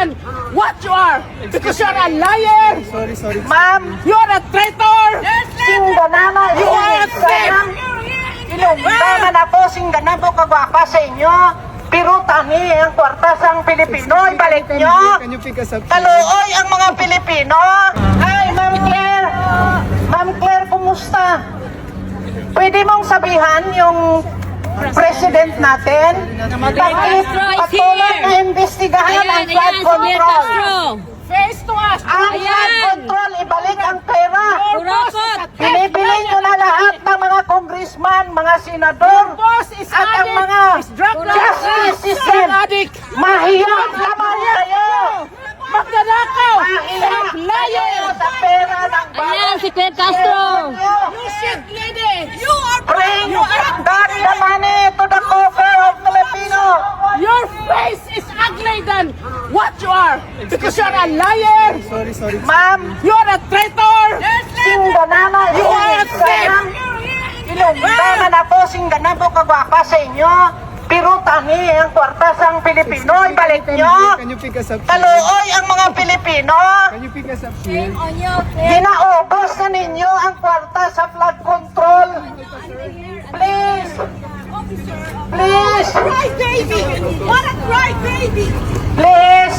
than what you are. Because you're a liar. Sorry. Ma'am, you're a traitor. Singganana, You are a thief. Ilungtanan ako, singganan ko kagwapa sa inyo. Pero tani, ang kwarta sang Pilipino, ibalik nyo. Can you pick us up? Kaluoy ang mga Pilipino. Ay, Ma'am Claire. Ma'am Claire, kumusta? Pwede mong sabihan yung president natin? Bakit patuloy na imbestigahan ang flood control? Face to us. Ang flood control, ibalik ang pera. Binibili nyo na lahat ng mga congressman, mga senador, Boss is at ang addict. mga Is drug justice system. addict. Mahirap naman kayo. Magnanakaw. Mahirap Liar. kayo sa pera ng Ayan, si Claire Castro. You shit lady. You are Bring back the money to the coffers of Filipino. Your face is ugly than what you are. Because you're a liar. Sorry. Ma'am, You're a traitor. singganana, You are a thief. ilungtanan ako, singganan ko kagwapa sa inyo. Pero tani, ang kwarta sang Pilipino, ibalik nyo. Can you pick us up? Kaluoy ang mga Pilipino. Can you pick us up? Shane? Ginaubos na ninyo ang kwarta sa flood control. Please. Please. Cry baby. What a cry baby. Please.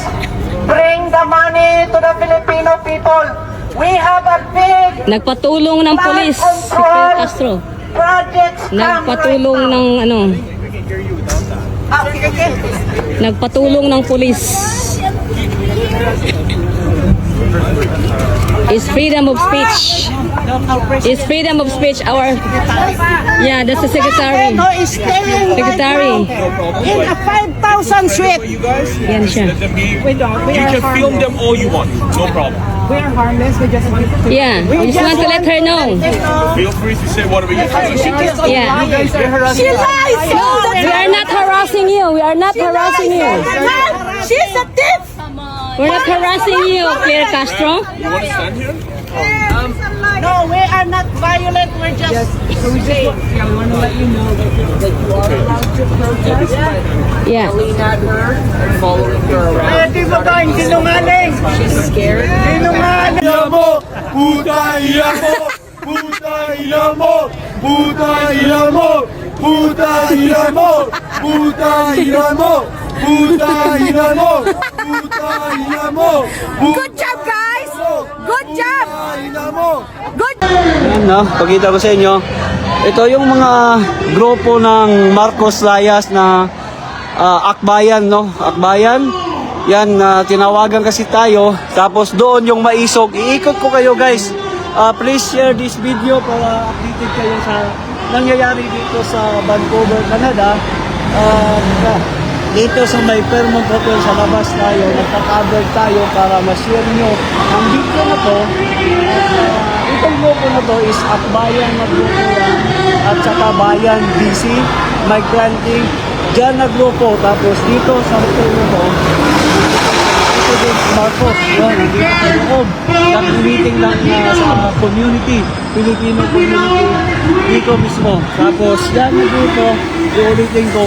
Bring the money to the Filipino people. We have a big Nagpatulong ng flood pulis si Claire control Castro. projects. Nagpatulong ng ano, Okay. nagpatulong ng pulis. Is freedom of speech. Is freedom of speech our... Yeah, that's the secretary. Who is staying Secretary. in a 5,000 suite. You guys, Yan siya. let them be. We don't. We You are can film them all you want, no problem. We are harmless. We just want to. Yeah, we just want to let her know. Feel free to say whatever you want. Yeah. She lies. We are not harassing you. We are not harassing you. She's a thief. We're not harassing you, Claire Castro. You want to stand here? No, we are not violent. We're just saying. Yeah. Hindi mo ba yung sinungaling? She's scared. Sinungaling. mo! Puta ina mo! Puta ina mo! Puta ina mo! Puta ina mo! Puta ina mo! Puta ina mo! Puta ina mo! Good job, guys. Good job. Puta ina mo! Good. Ayan no, pakita ko sa inyo. Ito yung mga grupo ng Marcos Layas na Akbayan, no? Akbayan. Yan, tinawagan kasi tayo. Tapos doon yung Maisog. Iikot ko kayo guys. Please share this video para updated kayo sa nangyayari dito sa Vancouver, Canada. Dito sa may Fairmont Hotel sa labas tayo, nagka-cover tayo para ma-share nyo ang video na to. Itong grupo na to is Akbayan na grupo yan, at saka Bayan BC, Migrante, dyan na grupo. Tapos dito sa hotel na to, ito din Marcos, yun, dito sa loob. Nag-meeting lang sa community, Filipino community, dito mismo. Tapos yan na grupo, ulitin ko,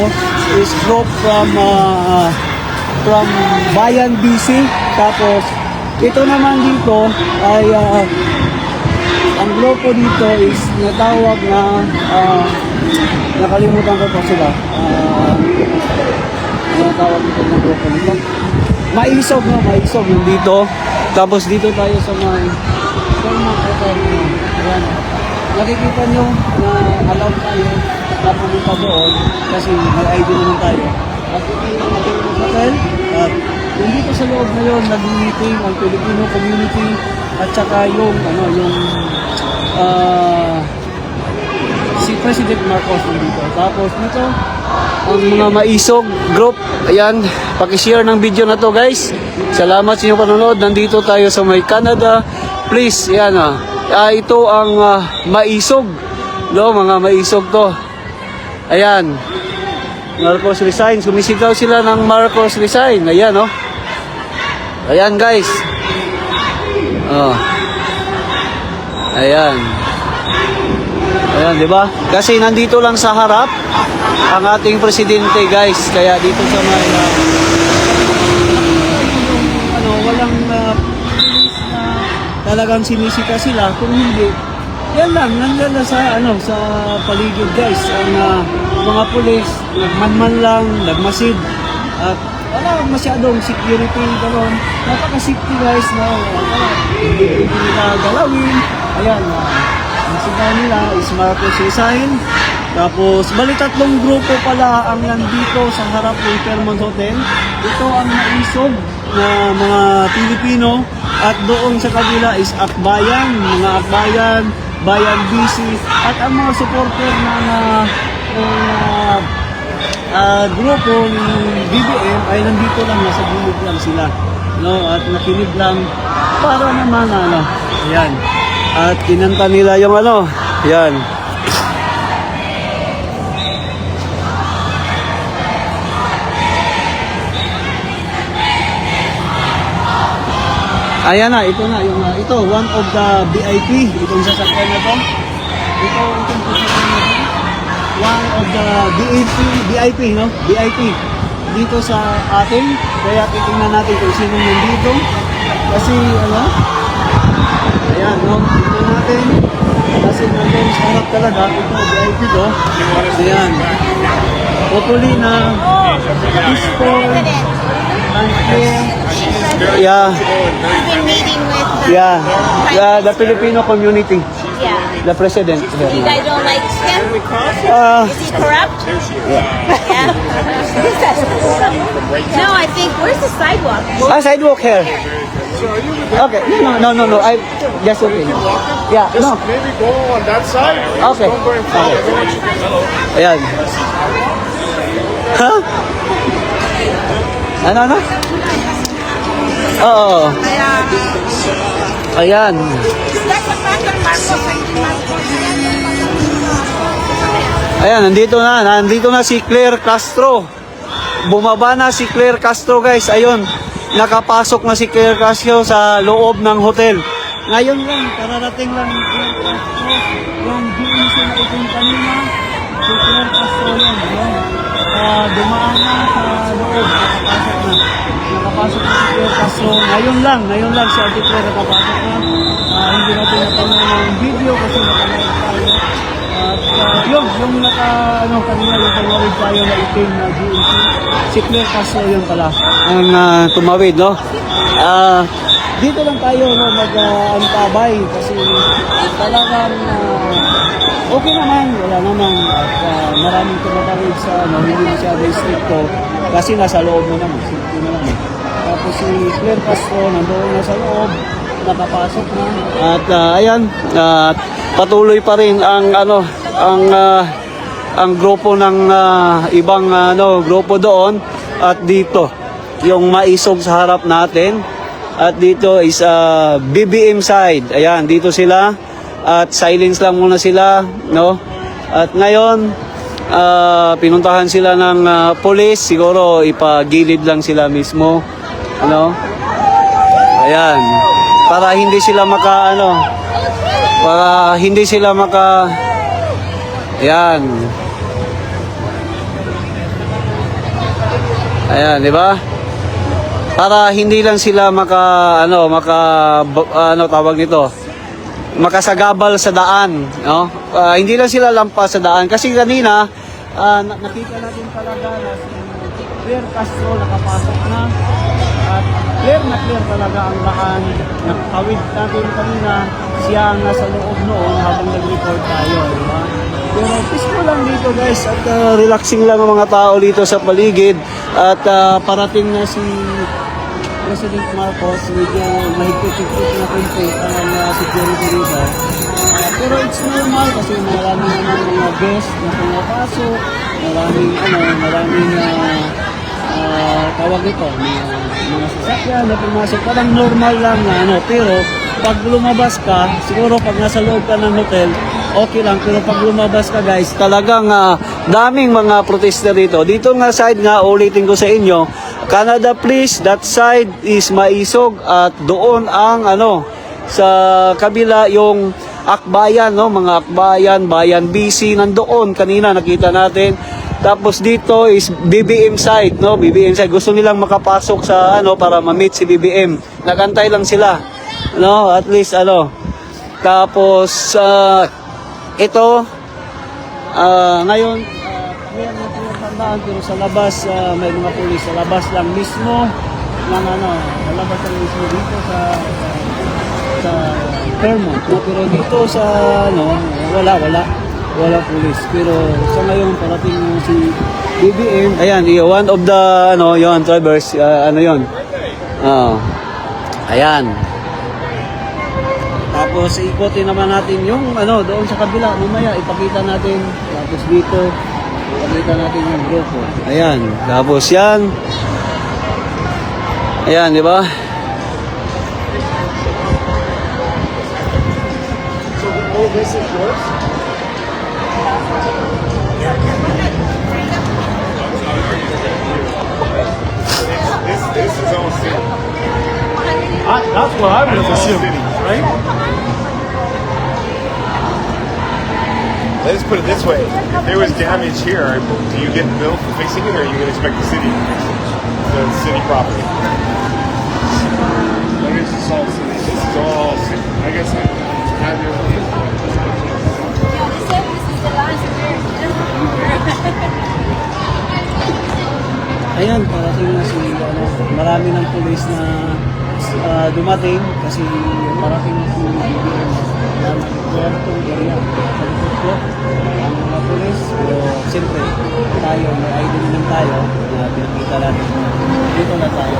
is group from Bayan BC. Tapos ito naman dito ay ang grupo dito is natawag na nakalimutan ko pa sila. Natawag dito ng grupo nito. Maisog, no? Maisog nandito. Tapos dito tayo sa mga ayan. Nakikita nyo na alam tayo na pumunta doon kasi may ID naman tayo. At ito yung hotel. At dito sa loob na yun, nag-meeting ang Filipino community at saka yung, si President Marcos dito. Tapos dito, ang mga Maisog group. Ayan, pakishare ng video na to guys. Salamat sa inyong panonood. Nandito tayo sa may Canada. Please, yan ito ang Maisog. No, mga Maisog to. Ayan. Marcos resign. Sumisigaw sila ng Marcos resign. Ayan, oh. Ayan, guys. Oh. Ayan. Ayan, di ba? Kasi nandito lang sa harap ang ating presidente, guys. Kaya dito sa may talagang sinisika sila. Kung hindi, yan lang, nandiyan na sa, sa paligid guys. Ang mga pulis, nagmanman lang, nagmasid. At wala masyadong security gano'n. Napaka-safety guys na hindi nila galawin. Ayan, ang sigaw nila is Marcos Resign. Tapos, bali 3 grupo pala ang nandito sa harap ng Fairmont Hotel. Ito ang naisog na mga Pilipino. At doon sa kabila is Akbayan, mga Akbayan, Bayan BC. At ang mga supporter ng grupo ng BBM ay nandito lang, nasa gilid lang sila. No? At nakinig lang para naman ayan. At kinanta nila yung ayan. Ayan na, ito na, ito, one of the VIP, itong sasakyan na to. Itong sasakyan na to. One of the VIP, no? VIP dito sa atin. Kaya titingnan natin kung sino nandito. Kasi, ayan, no? Tingnan natin. Kasi nandun sa harap talaga, ito, VIP to. Ayan. Hopefully na peaceful and clear. Yeah. Been meeting with The Filipino community. yeah. The president. You guys don't like him? Is he corrupt? Yeah. No, I think where's the sidewalk? Sidewalk here. Okay. No. I just okay. Yeah. No. Maybe go on that side. Okay. Don't go in front. I don't want you to Ayan. Huh? Ano? Oo. Ayan. Ayan, nandito na si Claire Castro. Bumaba na si Claire Castro guys. Ayun, nakapasok na si Claire Castro sa loob ng hotel. Ngayon lang, kararating lang ni Claire Castro. Yung GMC na itong kanina, si Claire Castro yan. Dumaan na sa loob, nakapasok na si Claire Castro. Ngayon lang si Ate Claire nakapasok na. Hindi natin napanood ng video kasi nakanood tayo. At yung kanina yung tumawid tayo na itim na GMC. Si Claire Castro yun pala ang tumawid, no? Dito lang tayo mag-antabay kasi talagang okay naman, wala naman. At maraming tumatawid sa hindi masyado stricto kasi nasa loob naman, safety naman. Tapos si Claire Castro nandoon na sa loob, nakapasok na. At ayan, patuloy pa rin ang ang grupo ng ibang grupo doon at dito yung maisog sa harap natin. At dito is BBM side. Ayan, dito sila. At silence lang muna sila, no? At ngayon, pinuntahan sila ng police. Siguro ipagilid lang sila mismo, ano? Ayan. Para hindi sila Ayan. Ayan, di ba? Para hindi lang sila makasagabal sa daan, no? Hindi lang sila lampas sa daan kasi kanina nakita natin talaga na si Claire Castro nakapasok na at clear talaga ang daan. Nakawid natin kanina, siya ang nasa loob noon habang nag-record tayo, di ba? Pero peaceful lang dito guys at relaxing lang ang mga tao dito sa paligid at parating na si President Marcos, medyo mahigpit-higpit na control ang security dito. Pero it's normal kasi maraming mga guests na pumapasok, maraming tawag ito, mga sasakyan na pumasok. Parang normal lang na pero pag lumabas ka, siguro pag nasa loob ka ng hotel, okay lang. Pero pag lumabas ka guys, talagang daming mga protester dito. Dito nga side nga, ulitin ko sa inyo, Canada please, that side is maisog at doon ang sa kabila yung Akbayan, no? Mga Akbayan, Bayan BC, nandoon kanina nakita natin. Tapos dito is BBM side, no? BBM side. Gusto nilang makapasok sa para ma-meet si BBM. Nagantay lang sila. No, at least ano. Tapos ito ngayon clear na clear tandaan, pero sa labas may mga pulis sa labas lang mismo ng ano, sa labas lang mismo dito sa Fairmont. No? Pero dito sa ano, wala pulis. Pero sa ngayon parating yung si BBM. Ayan, one of the ano, yon drivers, ano yon. Ayan. Tapos ikotin naman natin yung ano doon sa kabila, mamaya ipakita natin. Tapos dito ipakita natin yung grupo. Ayan, tapos yan. Ayan, di ba? Oh, this is yours? This is all city. That's what I would assume, right? Let's put it this way. If there was damage here, do you get billed for fixing it, or are you going to expect the city to fix it? The city property. I guess it's all city. This is all city. I guess I have your Ayan, parating na si ano, marami ng pulis na dumating kasi parating na si BBM na nag-puerto area. Salikot ko ang mga pulis. Pero siyempre, tayo, may ID naman tayo na pinakita natin. Dito na tayo.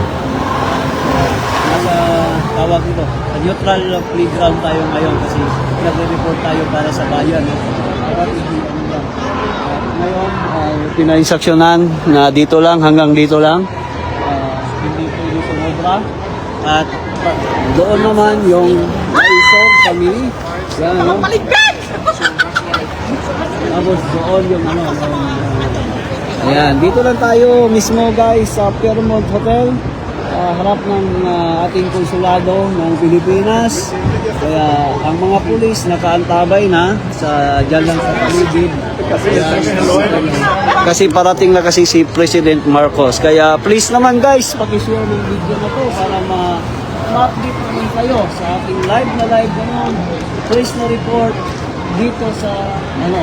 Nasa tawag ito, sa neutral playground tayo ngayon kasi nagre-report tayo para sa bayan. Ngayon, pina-instructionan na dito lang, hanggang dito lang. Hindi pwede sumobra. At doon naman yung Maisog family. Yan, ano? Tapos doon yung ano. Ayan, dito lang tayo mismo guys sa Fairmont Hotel. Harap ng ating konsulado ng Pilipinas. Kaya ang mga pulis nakaantabay na sa dyan lang sa paligid. Kasi parating na kasi si President Marcos. Kaya please naman guys, pakishare ng video na to para ma-update naman kayo sa ating live na live ngayon. Please na report dito sa ano,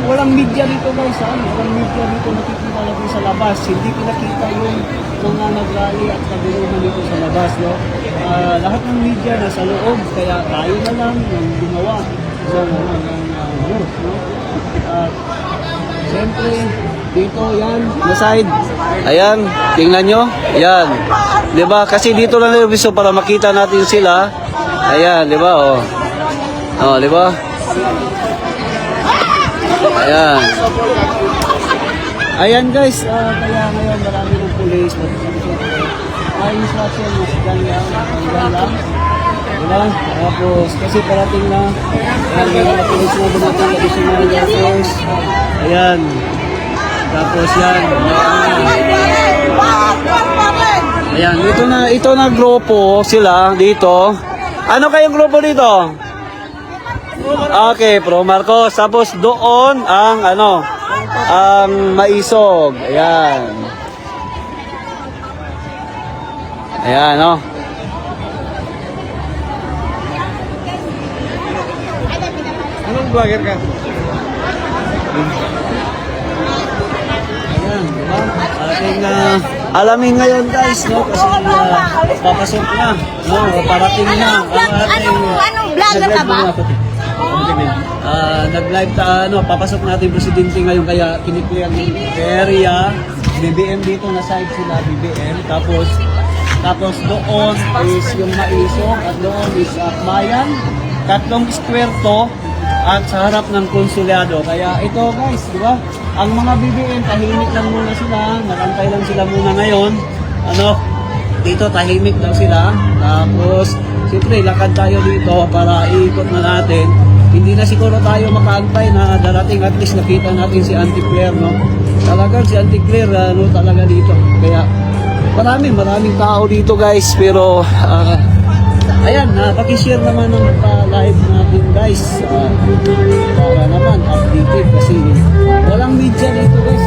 walang media dito guys, walang media dito nakikita natin sa labas. Hindi pinakita yung mga nagrally at kabiruhan dito sa labas, no? Lahat ng media nasa loob, kaya tayo na lang yung gumawa ng news, no? Siyempre, dito yan, na side. Ayan, tingnan nyo. Ayan. Diba? Kasi dito lang yung gusto para makita natin sila. Ayan, diba? Oh. Oh, diba? Ayan. Ayan guys, kaya ngayon marami ng police. May instruction na siya lang. Diba? Tapos, kasi parating na. Ayan, may mga police na dumating additional force. Ayan. Tapos yan. Ayan, ito na grupo sila dito. Ano kayong grupo dito? Okay, Pro Marcos. Tapos doon ang ano, ang Maisog. Ayan. Ayan, no. Anong vlogger ka? Ayan, diba? Ating alamin ngayon guys, no? Kasi papasok na, no? Parating na ang ating Anong vlogger ka ba? Nag-live papasok natin presidente ngayon kaya kiniklear yung area. BBM dito na side sila, BBM. Tapos doon is yung Maisog at doon is Akbayan. Tatlong square to at sa harap ng konsulado. Kaya ito guys, di ba? Ang mga BBM tahimik lang muna sila, nagantay lang sila muna ngayon. Dito tahimik lang sila. Tapos siyempre lakad tayo dito para iikot na natin. Hindi na siguro tayo makaantay na darating, at least nakita natin si Auntie Claire, no? Talagang si Auntie Claire, talaga dito. Kaya maraming tao dito guys, pero ayan, pakishare naman ng live natin guys, para naman updated kasi walang media dito guys.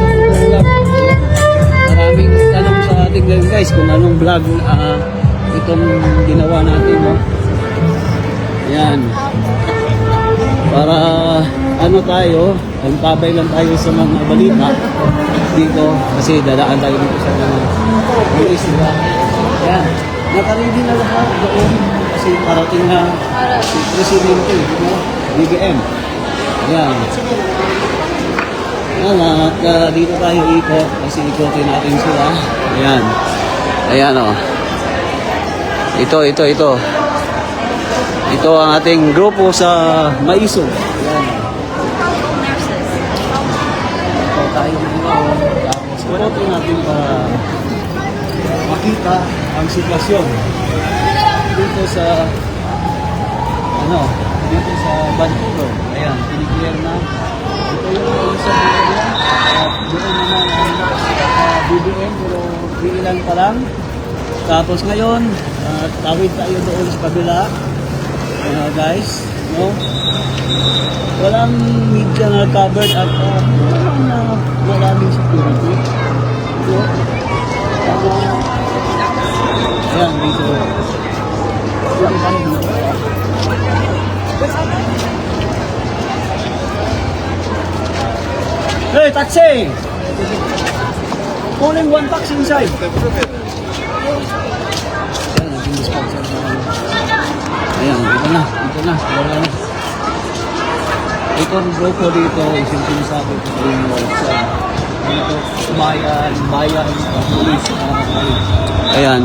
Maraming tanong sa ating ngayon guys kung anong vlog itong ginawa natin, no? Ayan. Para ano tayo, tabay lang tayo sa mga balita dito kasi dadaan tayo dito sa mga pulis, diba? Ayan. Nakaready na lahat doon kasi parating na si Presidente, diba? BBM. Ayan. Ayan, at dito tayo ikot kasi ikotin natin sila. Ayan. Ayan o. Ito. Ito ang ating grupo sa Maisog. Ayan. Ito tayo dito. Tapos ikotin natin para makita ang sitwasyon dito sa dito sa Vancouver. Ayan, piniclear na. Ito yung sa at doon naman ang BBM pero ilan pa lang. Tapos ngayon, tawid tayo doon sa kabila. Guys, no? Walang media na covered at maraming security. So, ayan, dito. Dito tayo dito. Hey, taxi! Only one taxi inside. Ayan, naging dispenser na. Ayan, dito na. Wala na. Ito ang grupo dito, isang sinasabi ko sa dito, bayan, police. Ayan.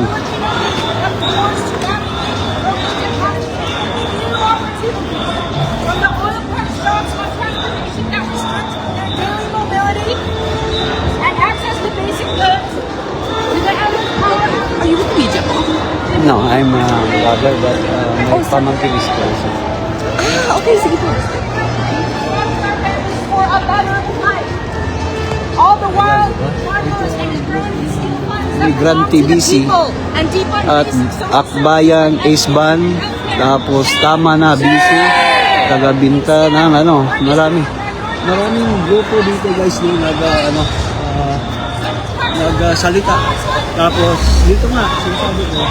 Are you with media? No, I'm a vlogger, but my pamangkin is person. Okay, sige po. For a better life. All the while, Migrant TBC at Akbayan, Isban, tapos Tama na, BC, Tagabinta ng maraming grupo dito guys na nagsalita. Tapos dito nga, sinasabi ko,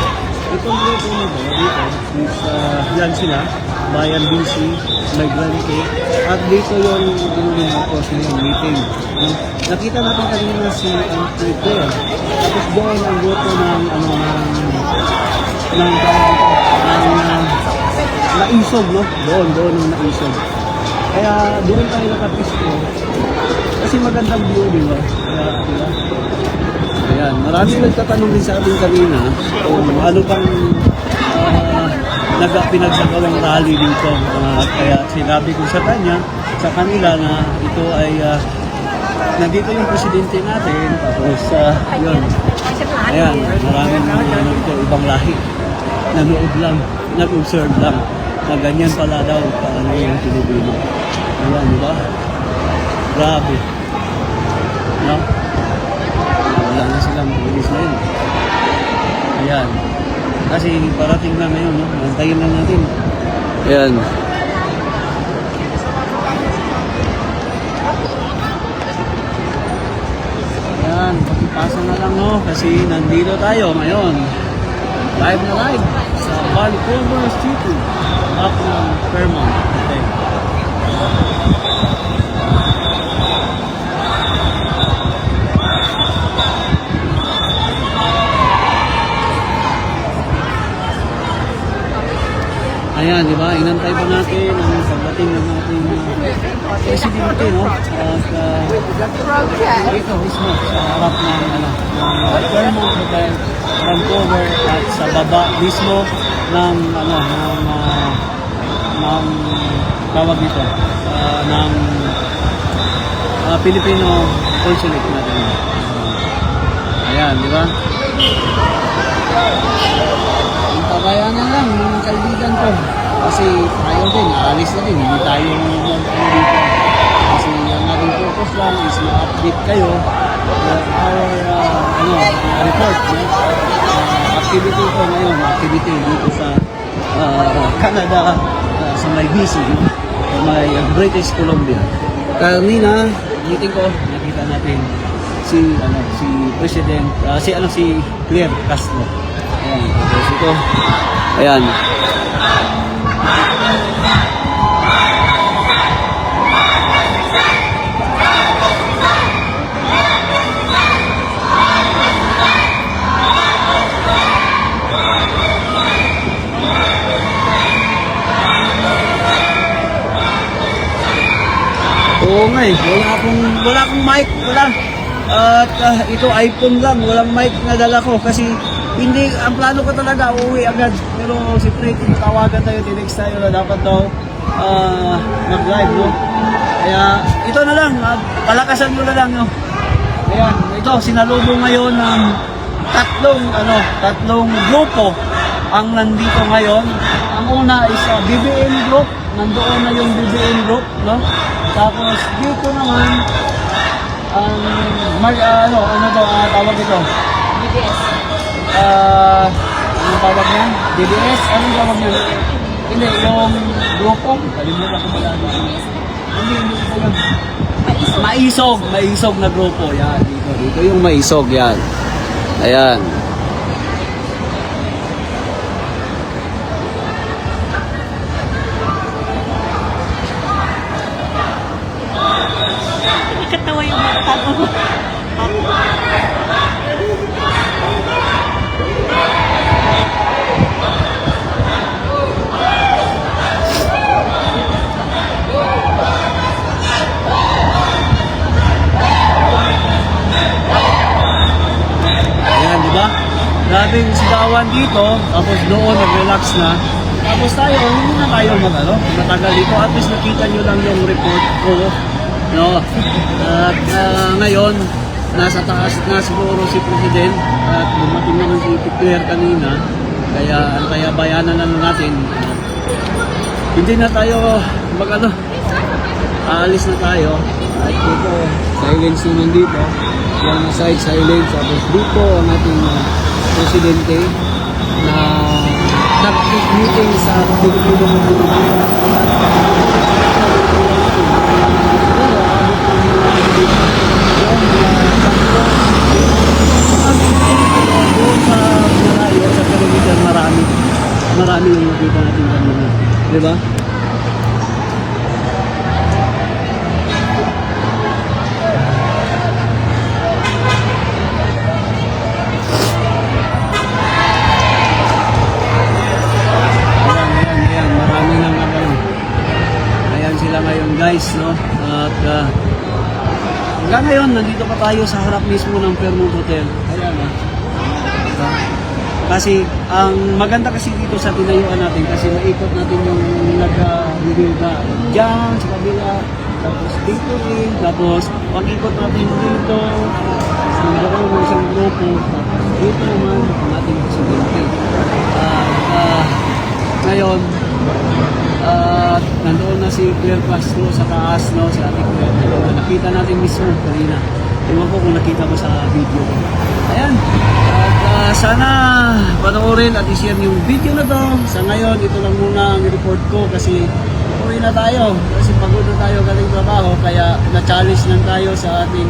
itong grupo nito dito is yan sila, Bayan BC, Migrante, at dito yung tapos yung meeting. Nakita natin kanina si Twitter. Tapos doon ang grupo ng naisog, no? Doon ang naisog. Kaya doon tayo nakapisto. Kasi magandang view, di ba? Kaya, ayan, maraming nagtatanong din sa atin kanina kung ano pang pinagsagawang rally dito. Kaya sinabi ko sa kanila na ito ay nandito yung presidente natin. Tapos, yun. Ayan, maraming dito ibang lahi. Nag-observe lang. Na ganyan pala daw paano yung Pilipino. Ayan, di ba? Grabe. No? Wala na silang pulis na yun. Ayan. Kasi parating na ngayon, no? Nantayin lang natin. Ayan. Ayan, pakipasa na lang, no? Kasi nandito tayo ngayon. Live na live sa Vancouver City. Up ng Fairmont. Okay. Ayan, di ba? Inantay pa natin ang pagdating ng ating presidente, no? At dito mismo sa harap ng Fairmont Hotel, Vancouver, at sa baba mismo ng tawag dito ng Filipino consulate natin. Ayan, di ba? Pagayanan lang yung kaibigan ko. Kasi tayo din, alis na din. Hindi tayo dito. Kasi ang ating focus lang is ma-update kayo our report. Activity ko ngayon, activity dito sa Canada, sa may BC, may British Columbia. Kanina, meeting ko, nakita natin si President, si Claire Castro. Ayan, tapos ito. Ayan. Oo nga eh, wala akong mic, wala. At ito iPhone lang, walang mic na dala ko kasi hindi, ang plano ko talaga uuwi agad. Pero siyempre, tinatawagan tayo, tinext tayo na dapat daw mag-live, no? Kaya ito na lang, palakasan mo na lang, no? Ayan, ito, sinalubong ngayon ng tatlong grupo ang nandito ngayon. Ang una is BBM group, nandoon na yung BBM group, no? Tapos dito naman ang tawag ito? BBS. Anong tawag niyan? DBS? Anong tawag niyan? Hindi, yung grupo. Kalimutan ko pala. Hindi ito yun. Maisog na grupo. Yan, dito yung maisog, yan. Ayan. Katawa yung mata ko. Ayan, di ba? Daming sigawan dito, tapos doon nag-relax na. Tapos tayo, hindi na tayo matagal dito. At least nakita nyo lang yung report ko. No? At ngayon, nasa taas na siguro si President at dumating naman si Claire kanina. Kaya bayanan na natin. Hindi na tayo aalis na tayo. At dito, silence naman dito. Yung side silence. Tapos dito ang ating presidente na nag-meeting sa Pilipino marami yung nakita natin kanina. Diba? Ayan, marami nang ayan sila ngayon guys, no? At hanggang ngayon, nandito pa tayo sa harap mismo ng Fairmont Hotel. Ayan, diba? Kasi ang maganda kasi dito sa tinayuan natin kasi maikot natin yung nag-reveal dyan sa kabila, tapos dito rin, tapos pag-ikot natin dito, nandoon ng isang grupo, tapos dito naman ang ating presidente. Ngayon, nandoon na si Claire Castro sa taas, no, si ating Claire. Nakita natin mismo kanina. Ewan ko kung nakita mo sa video. Ayan. At sana panoorin at i-share yung video na to. Sa ngayon, ito lang muna ang report ko kasi uwi na tayo. Kasi pagod na tayo galing trabaho. Kaya na-challenge lang tayo sa ating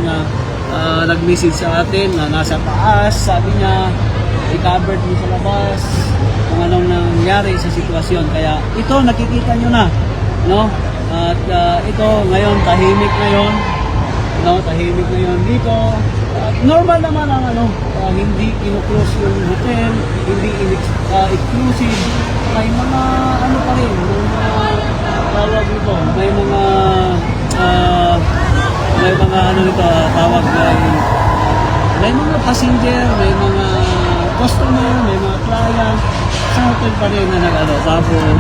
nag-message sa atin na nasa taas. Sabi niya, i-covered mo sa labas kung anong nangyari sa sitwasyon. Kaya ito, nakikita nyo na. No? At ito, ngayon, tahimik ngayon. No, tahimik ngayon dito. Normal naman ang hindi kinuklose yung hotel, hindi exclusive. May mga pa rin, tawag nito, may mga tawag may mga passenger, may mga customer, may mga client sa hotel pa rin na tapos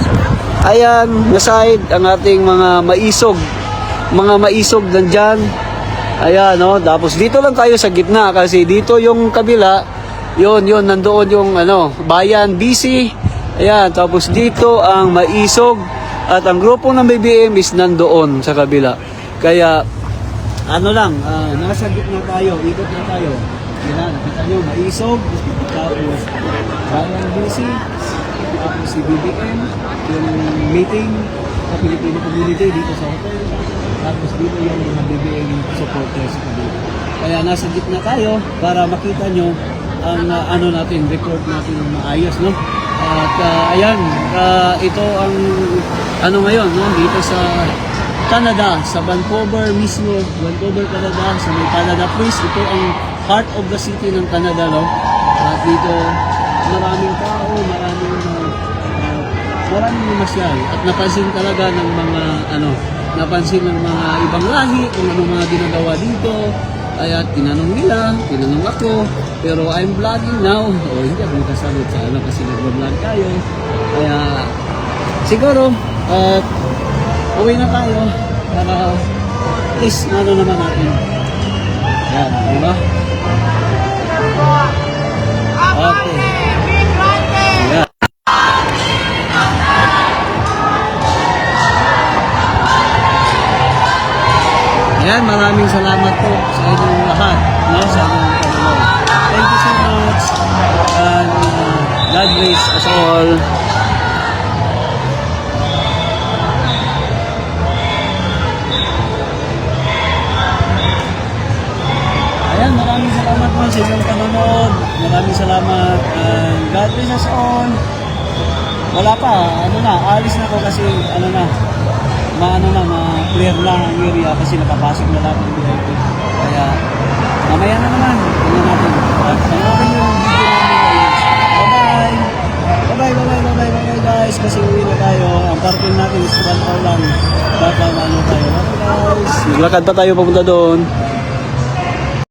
ayan, naside ang ating mga maisog nandyan. Ayan, no? Tapos dito lang tayo sa gitna kasi dito yung kabila, yun, nandoon yung bayan, busy. Ayan, tapos dito ang maisog at ang grupo ng BBM is nandoon sa kabila. Kaya, nasa gitna tayo, ikot na tayo. Yan, nakita nyo, maisog, tapos bayan, busy, tapos si BBM, yung meeting sa Filipino community dito sa hotel. Tapos dito yung mga BBM supporters sa kabila. Kaya nasa gitna tayo para makita nyo ang record natin ng maayos, no? At ayan, ito ang ano ngayon, no? Dito sa Canada, sa Vancouver mismo, Vancouver, Canada, sa may Canada Place. Ito ang heart of the city ng Canada, no? At dito, maraming tao, maraming namasyal. At napansin talaga ng mga, napansin ng mga ibang lahi kung ano mga ginagawa dito. Kaya tinanong ako, pero I'm vlogging now. O hindi ako nakasagot sa kasi nag-vlog tayo. Kaya siguro, uwi na tayo para at least naman natin. Yan, di ba? Okay. Yan. Ayan, maraming salamat po sa inyong lahat, no? Sa inyong pagmamahal. Thank you so much. And God bless us all. Ayan, maraming salamat po sa inyong panonood. Maraming salamat. And God bless us all. Wala pa, alis na ako kasi, ma-clear lang ang area kasi nakapasok na lang ang VIP. Kaya, mamaya na naman, tingnan natin. At panoorin yung video namin. Bye-bye guys, kasi uwi na tayo. Ang parking natin is 1 hour lang. Baka tayo. Bye guys. Maglakad pa tayo papunta doon.